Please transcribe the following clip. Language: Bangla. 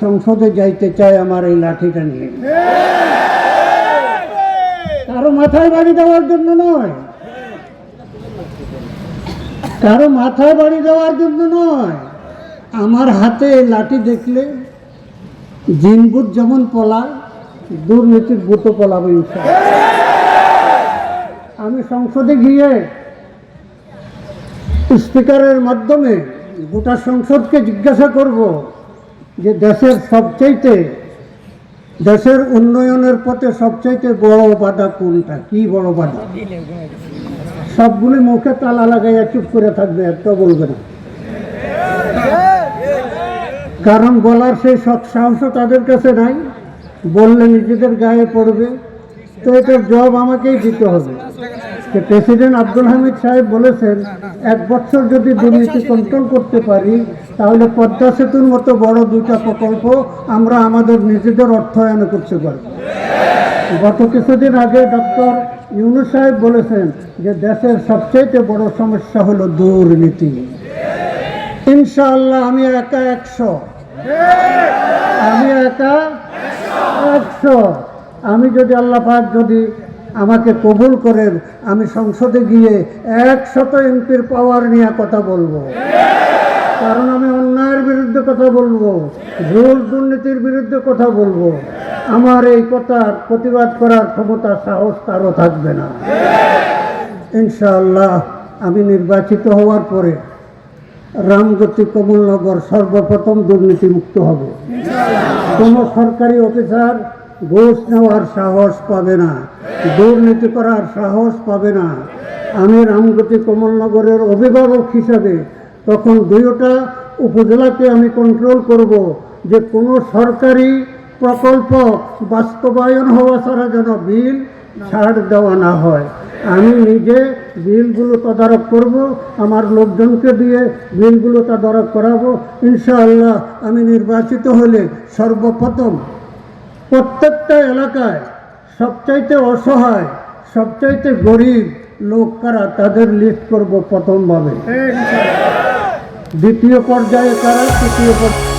সংসদে যাইতে চাই আমার এই লাঠিটা নিয়ে। কারো মাথায় বাড়ি দেওয়ার জন্য নয়, কারো মাথায় বাড়ি দেওয়ার জন্য নয়। আমার হাতে এই লাঠি দেখলে জিনবুত যেমন পলায়, দুর্নীতির বুতো পলাবে ইনশাআল্লাহ। আমি সংসদে গিয়ে স্পিকারের মাধ্যমে গোটা সংসদকে জিজ্ঞাসা করব যে দেশের উন্নয়নের পথে সবচাইতে বড় বাধা কোনটা, কি বড় বাধা? সবগুলি মুখে তালা লাগাইয়া চুপ করে থাকবে, একটা বলবে না, কারণ বলার সেই সাহস তাদের কাছে নাই। বললে নিজেদের গায়ে পড়বে, তো এটার জবাব আমাকেই দিতে হবে। প্রেসিডেন্ট আব্দুল হামিদ সাহেব বলেছেন 1 বছর যদি দুর্নীতি কন্ট্রোল করতে পারি তাহলে পদ্মা সেতুর মতো বড় 2টা প্রকল্প আমরা আমাদের নিজেদের অর্থায়নে করতে পারব। গত কিছুদিন আগে ডক্টর ইউনূস সাহেব বলেছেন যে দেশের সবচেয়ে বড় সমস্যা হলো দুর্নীতি। ইনশাআল্লাহ আমি একা 100, আমি একা 100। আমি যদি আল্লাহ পাক যদি আমাকে কবুল করেন, আমি সংসদে গিয়ে 100 এমপির পাওয়ার নিয়ে কথা বলবো। কারণ আমি অন্যায়ের বিরুদ্ধে কথা বলবো, ঘুষ দুর্নীতির বিরুদ্ধে কথা বলবো। আমার এই কথার প্রতিবাদ করার ক্ষমতা, সাহস কারো থাকবে না। ইনশাআল্লাহ আমি নির্বাচিত হওয়ার পরে রামগতি কমলনগর সর্বপ্রথম দুর্নীতিমুক্ত হবে। কোনো সরকারি অফিসার ঘুষ নেওয়ার সাহস পাবে না, দুর্নীতি করার সাহস পাবে না। আমি রামগতি কমলনগরের অভিভাবক হিসাবে তখন 2টা উপজেলাকে আমি কন্ট্রোল করব যে কোনো সরকারি প্রকল্প বাস্তবায়ন হওয়া ছাড়া যেন বিল ছাড় দেওয়া না হয়। আমি নিজে বিলগুলো তদারক করব, আমার লোকজনকে দিয়ে বিলগুলো তদারক করাবো। ইনশাআল্লাহ আমি নির্বাচিত হলে সর্বপ্রথম প্রত্যেকটা এলাকায় সবচাইতে অসহায়, সবচাইতে গরিব লোক কারা তাদের লিস্ট করব প্রথমভাবে, দ্বিতীয় পর্যায়ে কারা, তৃতীয় পর্যায়ে।